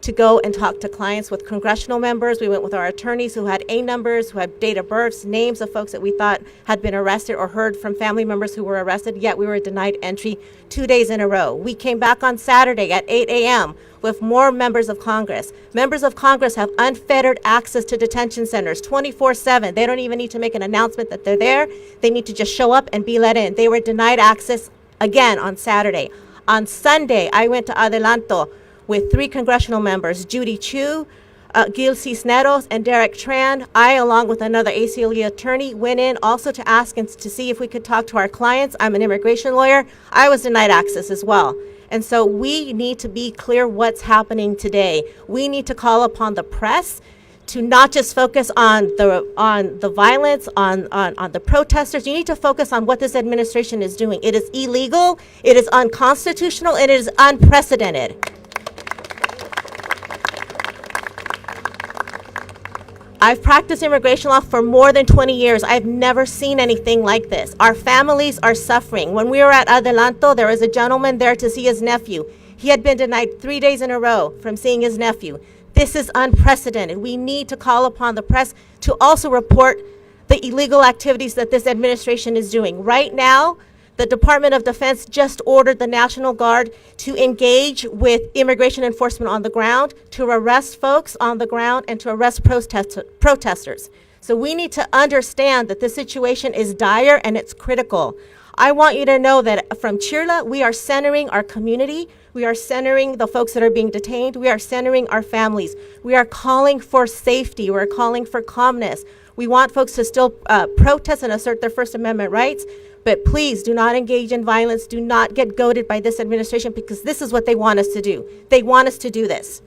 to go and talk to clients with congressional members. We went with our attorneys who had A numbers, who had date of births, names of folks that we thought had been arrested or heard from family members who were arrested, yet we were denied entry 2 days in a row. We came back on Saturday at 8 a.m. with more members of Congress. Members of Congress have unfettered access to detention centers 24/7. They don't even need to make an announcement that they're there. They need to just show up and be let in. They were denied access again on Saturday. On Sunday, I went to Adelanto with 3 congressional members, Judy Chu, Gil Cisneros, and Derek Tran. I, along with another ACLU attorney, went in also to ask and to see if we could talk to our clients. I'm an immigration lawyer. I was denied access as well. And so we need to be clear what's happening today. We need to call upon the press to not just focus on the violence, on the protesters. You need to focus on what this administration is doing. It is illegal, it is unconstitutional, and it is unprecedented. I've practiced immigration law for more than 20 years. I've never seen anything like this. Our families are suffering. When we were at Adelanto, there was a gentleman there to see his nephew. He had been denied 3 days in a row from seeing his nephew. This is unprecedented. We need to call upon the press to also report the illegal activities that this administration is doing. Right now, the Department of Defense just ordered the National Guard to engage with immigration enforcement on the ground, to arrest folks on the ground, and to arrest protesters. So we need to understand that this situation is dire and it's critical. I want you to know that from Chirla, we are centering our community. We are centering the folks that are being detained. We are centering our families. We are calling for safety. We're calling for calmness. We want folks to still protest and assert their First Amendment rights. But please do not engage in violence. Do not get goaded by this administration, because this is what they want us to do. They want us to do this.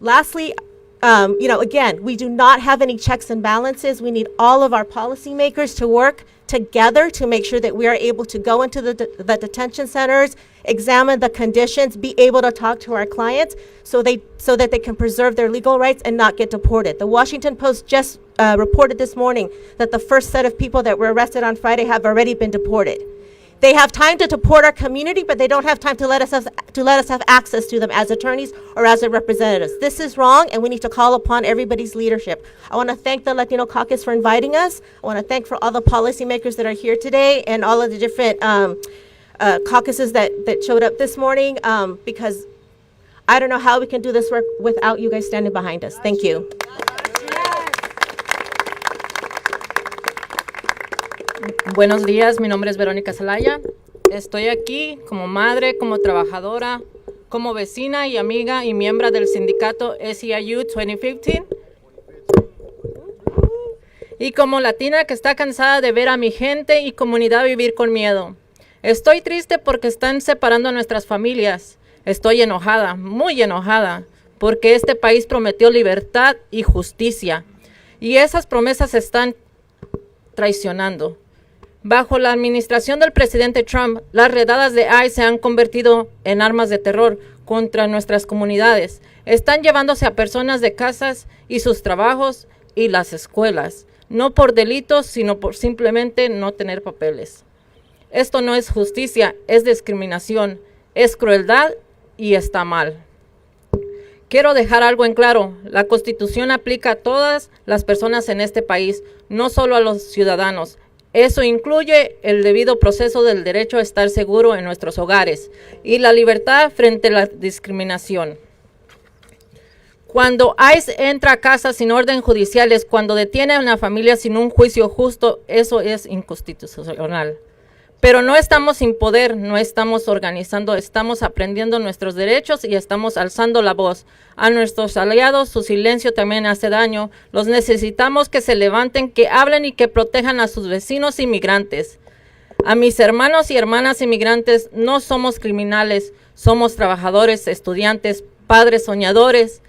Lastly, again, we do not have any checks and balances. We need all of our policymakers to work together to make sure that we are able to go into the detention centers, examine the conditions, be able to talk to our clients so that they can preserve their legal rights and not get deported. The Washington Post just reported this morning that the first set of people that were arrested on Friday have already been deported. They have time to deport our community, but they don't have time to let us have access to them as attorneys or as their representatives. This is wrong, and we need to call upon everybody's leadership. I want to thank the Latino Caucus for inviting us. I want to thank for all the policymakers that are here today and all of the different caucuses that showed up this morning, because I don't know how we can do this work without you guys standing behind us. Thank you. Buenos días, mi nombre es Verónica Zelaya. Estoy aquí como madre, como trabajadora, como vecina y amiga y miembro del sindicato SEIU 2015. Y como latina que está cansada de ver a mi gente y comunidad vivir con miedo. Estoy triste porque están separando a nuestras familias. Estoy enojada, muy enojada, porque este país prometió libertad y justicia. Y esas promesas se están traicionando. Bajo la administración del presidente Trump, las redadas de ICE se han convertido en armas de terror contra nuestras comunidades. Están llevándose a personas de casas y sus trabajos y las escuelas, no por delitos, sino por simplemente no tener papeles. Esto no es justicia, es discriminación, es crueldad y está mal. Quiero dejar algo en claro, la Constitución aplica a todas las personas en este país, no solo a los ciudadanos. Eso incluye el debido proceso del derecho a estar seguro en nuestros hogares y la libertad frente a la discriminación. Cuando ICE entra a casa sin orden judicial, es cuando detiene a una familia sin un juicio justo, eso es inconstitucional. Pero no estamos sin poder, no estamos organizando, estamos aprendiendo nuestros derechos y estamos alzando la voz. A nuestros aliados su silencio también hace daño. Los necesitamos que se levanten, que hablen y que protejan a sus vecinos inmigrantes. A mis hermanos y hermanas inmigrantes, no somos criminales, somos trabajadores, estudiantes, padres soñadores,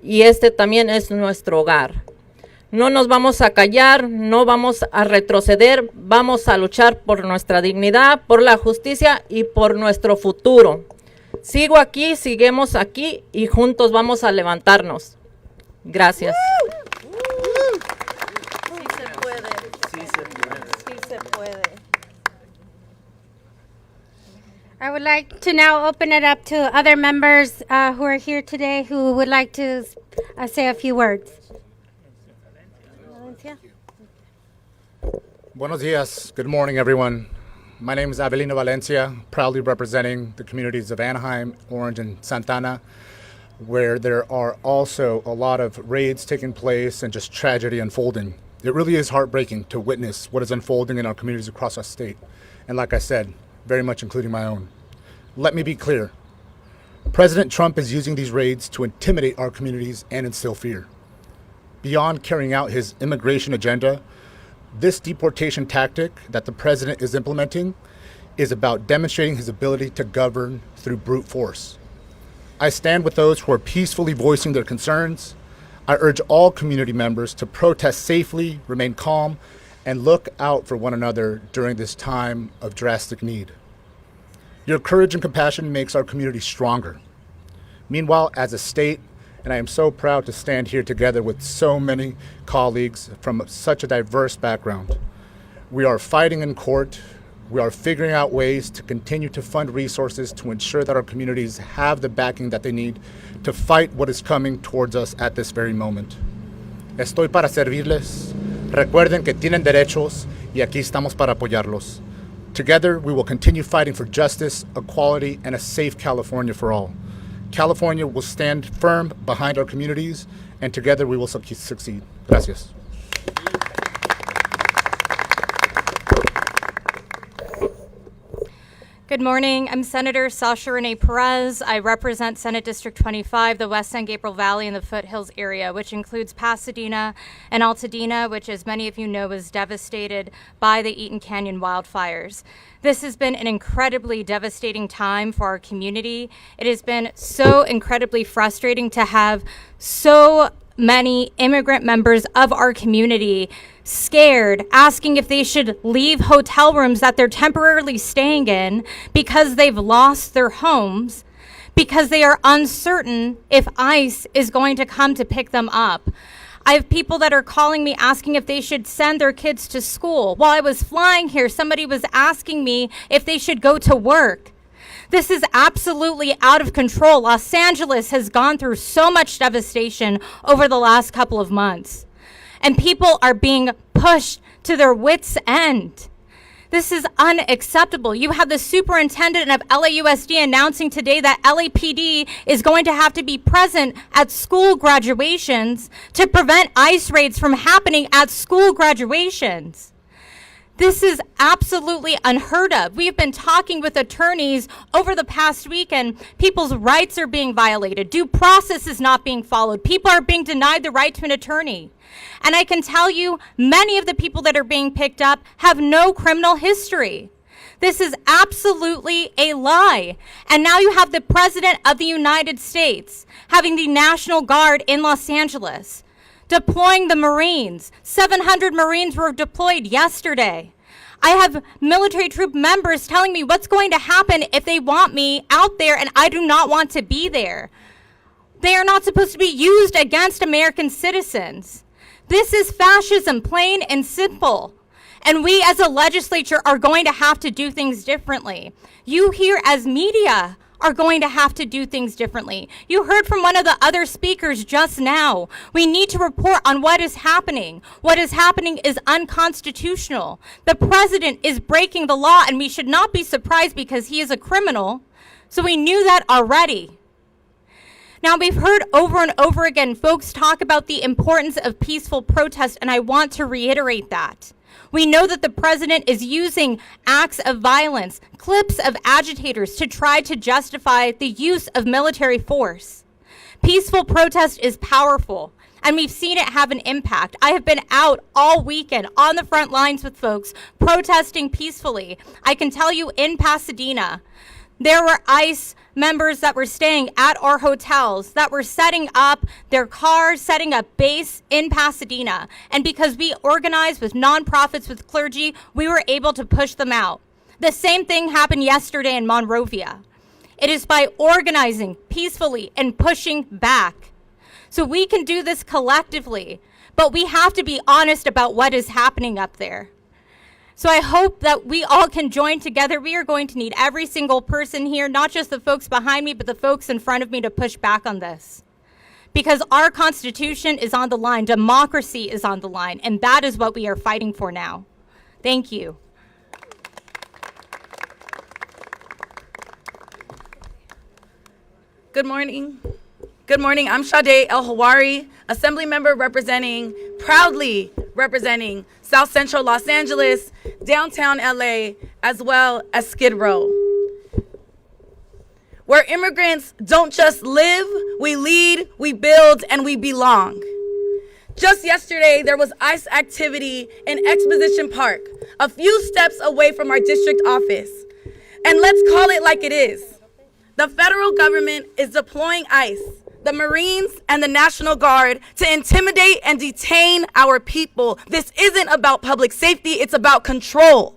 y este también es nuestro hogar. No nos vamos a callar, no vamos a retroceder, vamos a luchar por nuestra dignidad, por la justicia y por nuestro futuro. Sigo aquí, seguimos aquí y juntos vamos a levantarnos. Gracias. Sí se puede. Sí se puede. I would like to now open it up to other members who are here today who would like to say a few words. Buenos dias. Good morning, everyone. My name is Avelino Valencia, proudly representing the communities of Anaheim, Orange, and Santana, where there are also a lot of raids taking place and just tragedy unfolding. It really is heartbreaking to witness what is unfolding in our communities across our state. And like I said, very much including my own. Let me be clear. President Trump is using these raids to intimidate our communities and instill fear. Beyond carrying out his immigration agenda, this deportation tactic that the president is implementing is about demonstrating his ability to govern through brute force. I stand with those who are peacefully voicing their concerns. I urge all community members to protest safely, remain calm, and look out for one another during this time of drastic need. Your courage and compassion makes our community stronger. Meanwhile, as a state, and I am so proud to stand here together with so many colleagues from such a diverse background. We are fighting in court. We are figuring out ways to continue to fund resources to ensure that our communities have the backing that they need to fight what is coming towards us at this very moment. Estoy para servirles. Recuerden que tienen derechos y aquí estamos para apoyarlos. Together, we will continue fighting for justice, equality, and a safe California for all. California will stand firm behind our communities, and together we will succeed. Gracias. Good morning. I'm Senator Sasha Renee Perez. I represent Senate District 25, the West San Gabriel Valley and the Foothills area, which includes Pasadena and Altadena, which, as many of you know, was devastated by the Eaton Canyon wildfires. This has been an incredibly devastating time for our community. It has been so incredibly frustrating to have so many immigrant members of our community scared, asking if they should leave hotel rooms that they're temporarily staying in because they've lost their homes, because they are uncertain if ICE is going to come to pick them up. I have people that are calling me asking if they should send their kids to school. While I was flying here, somebody was asking me if they should go to work. This is absolutely out of control. Los Angeles has gone through so much devastation over the last couple of months, and people are being pushed to their wits' end. This is unacceptable. You have the superintendent of LAUSD announcing today that LAPD is going to have to be present at school graduations to prevent ICE raids from happening at school graduations. This is absolutely unheard of. We have been talking with attorneys over the past week, and people's rights are being violated. Due process is not being followed. People are being denied the right to an attorney. And I can tell you, many of the people that are being picked up have no criminal history. This is absolutely a lie. And now you have the President of the United States having the National Guard in Los Angeles, deploying the Marines. 700 Marines were deployed yesterday. I have military troop members telling me what's going to happen if they want me out there and I do not want to be there. They are not supposed to be used against American citizens. This is fascism, plain and simple. And we as a legislature are going to have to do things differently. You here as media are going to have to do things differently. You heard from one of the other speakers just now. We need to report on what is happening. What is happening is unconstitutional. The president is breaking the law, and we should not be surprised because he is a criminal. So we knew that already. Now, we've heard over and over again folks talk about the importance of peaceful protest, and I want to reiterate that. We know that the president is using acts of violence, clips of agitators to try to justify the use of military force. Peaceful protest is powerful, and we've seen it have an impact. I have been out all weekend on the front lines with folks protesting peacefully. I can tell you in Pasadena, There were ICE members that were staying at our hotels, that were setting up their cars, setting up base in Pasadena. And because we organized with nonprofits, with clergy, we were able to push them out. The same thing happened yesterday in Monrovia. It is by organizing peacefully and pushing back. So we can do this collectively, but we have to be honest about what is happening up there. So I hope that we all can join together. We are going to need every single person here, not just the folks behind me, but the folks in front of me to push back on this. Because our Constitution is on the line, democracy is on the line, and that is what we are fighting for now. Thank you. Good morning. Good morning. I'm Sade El-Hawari, Assembly Member proudly representing South Central Los Angeles, downtown LA, as well as Skid Row, where immigrants don't just live, we lead, we build, and we belong. Just yesterday, there was ICE activity in Exposition Park, a few steps away from our district office. And let's call it like it is. The federal government is deploying ICE, the Marines, and the National Guard to intimidate and detain our people. This isn't about public safety, it's about control.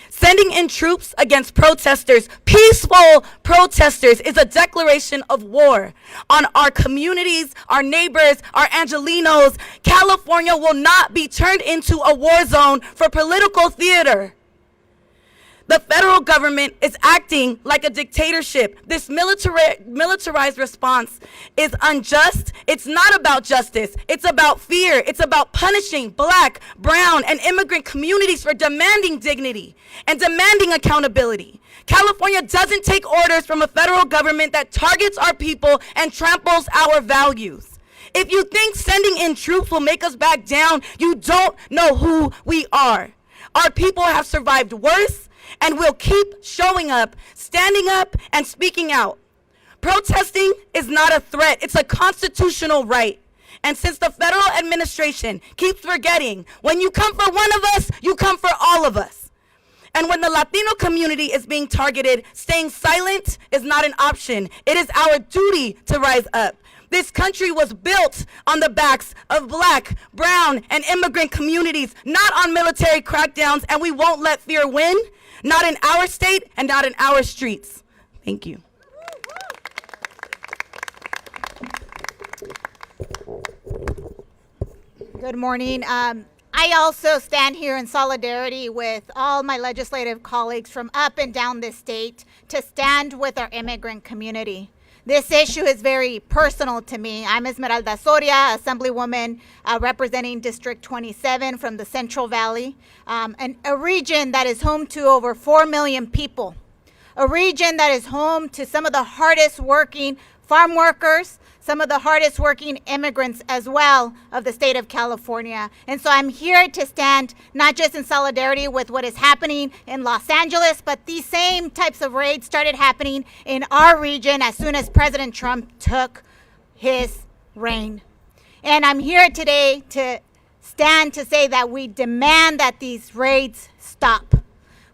Sending in troops against protesters, peaceful protesters, is a declaration of war on our communities, our neighbors, our Angelenos. California will not be turned into a war zone for political theater. The federal government is acting like a dictatorship. This militarized response is unjust. It's not about justice. It's about fear. It's about punishing Black, brown, and immigrant communities for demanding dignity and demanding accountability. California doesn't take orders from a federal government that targets our people and tramples our values. If you think sending in troops will make us back down, you don't know who we are. Our people have survived worse, and we'll keep showing up, standing up, and speaking out. Protesting is not a threat, it's a constitutional right. And since the federal administration keeps forgetting, when you come for one of us, you come for all of us. And when the Latino community is being targeted, staying silent is not an option. It is our duty to rise up. This country was built on the backs of Black, brown, and immigrant communities, not on military crackdowns, and we won't let fear win. Not in our state and not in our streets. Thank you. Good morning. I also stand here in solidarity with all my legislative colleagues from up and down this state to stand with our immigrant community. This issue is very personal to me. I'm Esmeralda Soria, Assemblywoman representing District 27 from the Central Valley, and a region that is home to over 4 million people, a region that is home to some of the hardest working farm workers, some of the hardest working immigrants as well of the state of California. And so I'm here to stand not just in solidarity with what is happening in Los Angeles, but these same types of raids started happening in our region as soon as President Trump took his reign. And I'm here today to stand to say that we demand that these raids stop.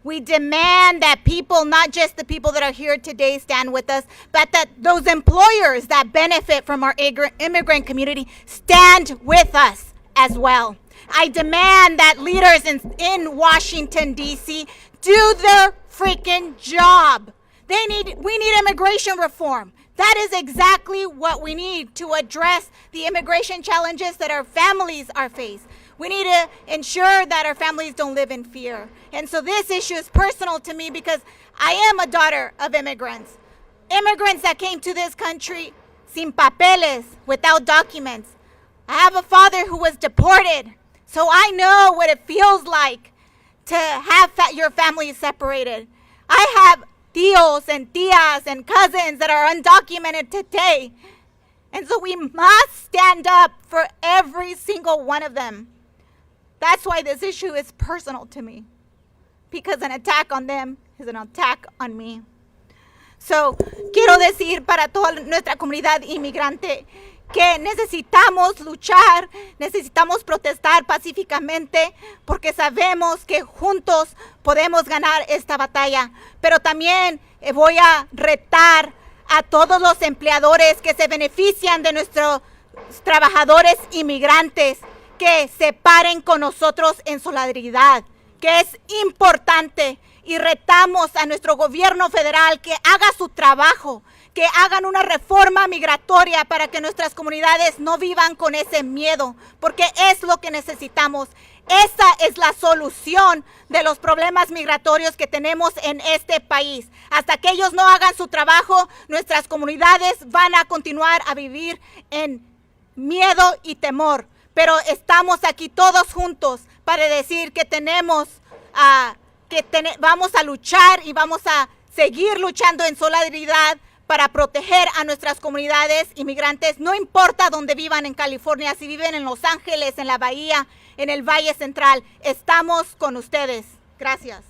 We demand that people, not just the people that are here today, stand with us, but that those employers that benefit from our immigrant community stand with us as well. I demand that leaders in Washington, D.C. do their freaking job. We need immigration reform. That is exactly what we need to address the immigration challenges that our families are faced. We need to ensure that our families don't live in fear. And so this issue is personal to me because I am a daughter of immigrants. Immigrants that came to this country sin papeles, without documents. I have a father who was deported, so I know what it feels like to have your family separated. I have tios and tias and cousins that are undocumented today. And so we must stand up for every single one of them. That's why this issue is personal to me, because an attack on them is an attack on me. So, quiero decir para toda nuestra comunidad inmigrante que necesitamos luchar, necesitamos protestar pacíficamente porque sabemos que juntos podemos ganar esta batalla. Pero también voy a retar a todos los empleadores que se benefician de nuestros trabajadores inmigrantes que se paren con nosotros en solidaridad, que es importante, y retamos a nuestro gobierno federal que haga su trabajo, que hagan una reforma migratoria para que nuestras comunidades no vivan con ese miedo, porque es lo que necesitamos. Esa es la solución de los problemas migratorios que tenemos en este país. Hasta que ellos no hagan su trabajo, nuestras comunidades van a continuar a vivir en miedo y temor. Pero estamos aquí todos juntos para decir que vamos a luchar y vamos a seguir luchando en solidaridad para proteger a nuestras comunidades inmigrantes, no importa dónde vivan en California, si viven en Los Ángeles, en la Bahía, en el Valle Central, estamos con ustedes. Gracias.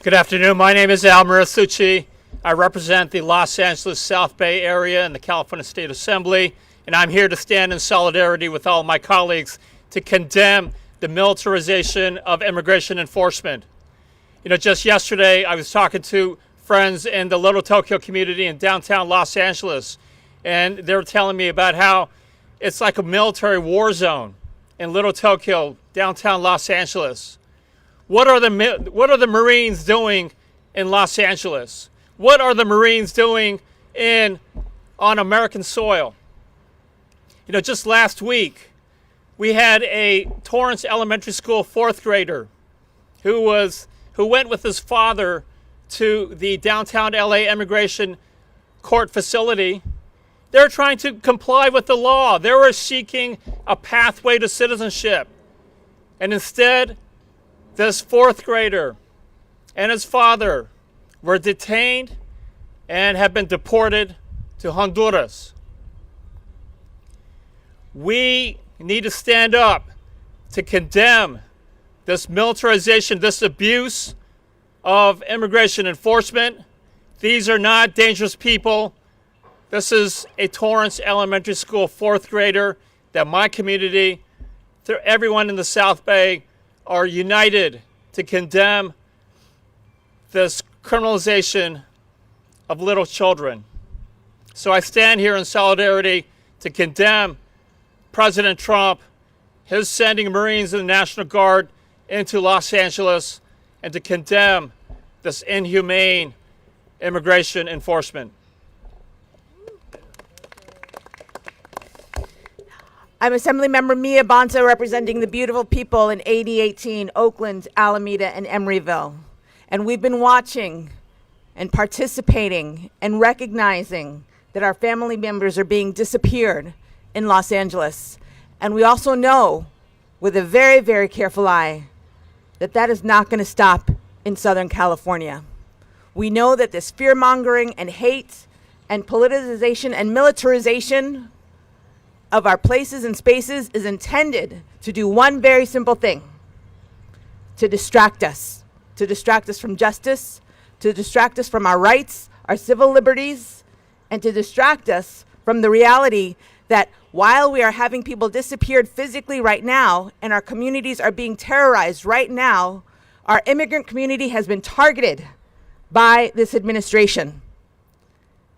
Good afternoon. My name is Al Marisucci. I represent the Los Angeles South Bay area in the California State Assembly, and I'm here to stand in solidarity with all my colleagues to condemn the militarization of immigration enforcement. You know, just yesterday I was talking to friends in the Little Tokyo community in downtown Los Angeles, and they were telling me about how it's like a military war zone in Little Tokyo, downtown Los Angeles. What are the Marines doing in Los Angeles? What are the Marines doing on American soil? You know, just last week we had a Torrance Elementary School fourth grader who went with his father to the downtown LA immigration court facility. They're trying to comply with the law. They were seeking a pathway to citizenship. And instead, this fourth grader and his father were detained and have been deported to Honduras. We need to stand up to condemn this militarization, this abuse of immigration enforcement. These are not dangerous people. This is a Torrance Elementary School fourth grader that my community, everyone in the South Bay, are united to condemn this criminalization of little children. So I stand here in solidarity to condemn President Trump, his sending Marines and the National Guard into Los Angeles, and to condemn this inhumane immigration enforcement. I'm Assemblymember Mia Bonta, representing the beautiful people in 8018 Oakland, Alameda, and Emeryville. And we've been watching and participating and recognizing that our family members are being disappeared in Los Angeles. And we also know, with a very, very careful eye, that that is not going to stop in Southern California. We know that this fear-mongering and hate and politicization and militarization of our places and spaces is intended to do one very simple thing: to distract us from justice, to distract us from our rights, our civil liberties, and to distract us from the reality that while we are having people disappeared physically right now and our communities are being terrorized right now, our immigrant community has been targeted by this administration.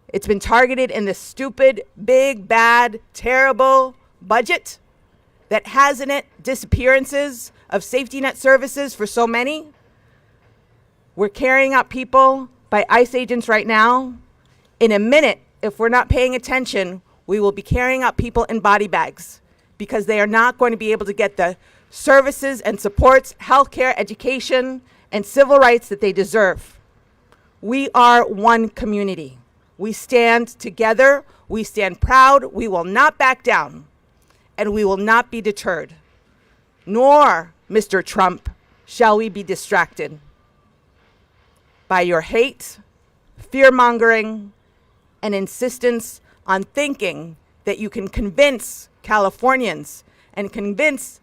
It's been targeted in this stupid, big, bad, terrible budget that has in it disappearances of safety net services for so many. We're carrying out people by ICE agents right now. In a minute, if we're not paying attention, we will be carrying out people in body bags because they are not going to be able to get the services and supports, healthcare, education, and civil rights that they deserve. We are one community. We stand together. We stand proud. We will not back down, and we will not be deterred. Nor, Mr. Trump, shall we be distracted by your hate, fear-mongering, and insistence on thinking that you can convince Californians and convince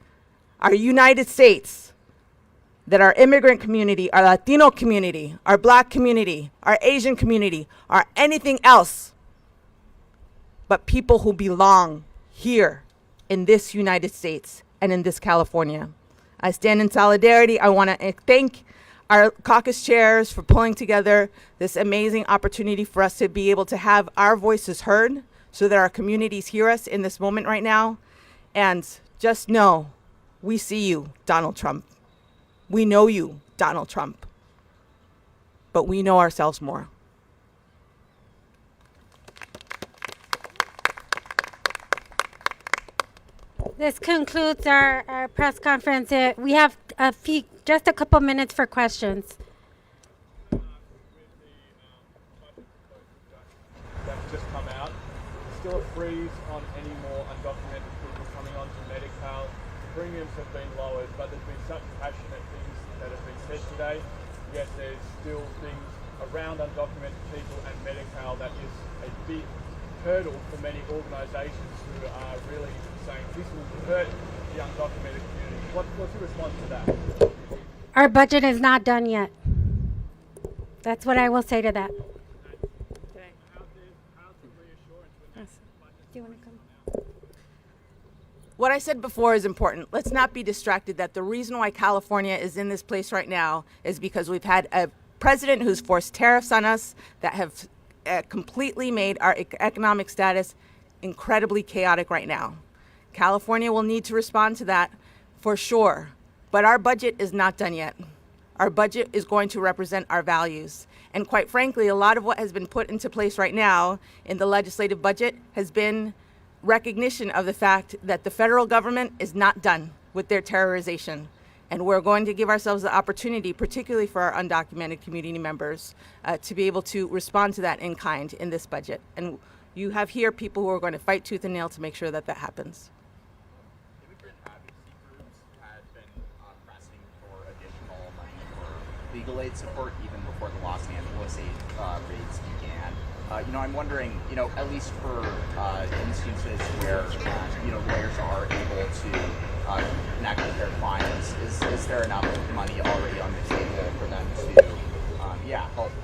our United States that our immigrant community, our Latino community, our Black community, our Asian community are anything else but people who belong here in this United States and in this California. I stand in solidarity. I want to thank our caucus chairs for pulling together this amazing opportunity for us to be able to have our voices heard so that our communities hear us in this moment right now. And just know, we see you, Donald Trump. We know you, Donald Trump. But we know ourselves more. This concludes our press conference. We have just a couple minutes for questions. That's just come out. Still a freeze on any more undocumented people coming onto Medi-Cal. Premiums have been lowered, but there's been such passionate things that have been said today. Yet there's still things around undocumented people and Medi-Cal that is a big hurdle for many organisations who are really saying this will hurt the undocumented community. What's your response to that? Our budget is not done yet. That's what I will say to that. Do you want to come? What I said before is important. Let's not be distracted that the reason why California is in this place right now is because we've had a president who's forced tariffs on us that have completely made our economic status incredibly chaotic right now. California will need to respond to that for sure, but our budget is not done yet. Our budget is going to represent our values. And quite frankly, a lot of what has been put into place right now in the legislative budget has been recognition of the fact that the federal government is not done with their terrorization. And we're going to give ourselves the opportunity, particularly for our undocumented community members, to be able to respond to that in kind in this budget. And you have here people who are going to fight tooth and nail to make sure that that happens. Immigrant advocacy groups had been pressing for additional money for legal aid support even before the Los Angeles raids began. I'm wondering, at least for instances where, lawyers are able to connect with their clients, is there enough money already on the table for them to,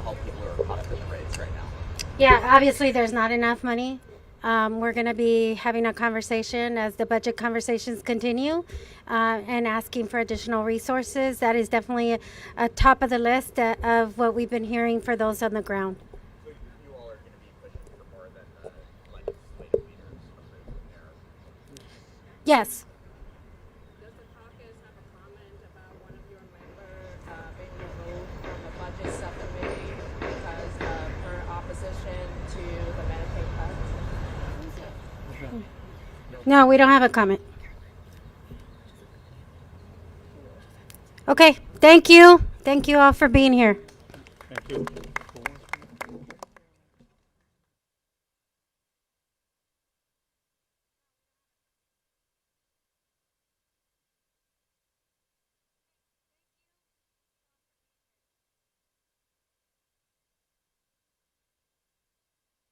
help people who are caught up in the raids right now? Yeah, obviously there's not enough money. We're going to be having a conversation as the budget conversations continue and asking for additional resources. That is definitely a top of the list of what we've been hearing for those on the ground. So you all are going to be pushing for more than the legislative leaders approved there? Yes. Does the caucus have a comment about one of your members being removed from the budget subcommittee because of her opposition to the Medicaid cuts? No, we don't have a comment. Okay, thank you. Thank you all for being here. Thank you.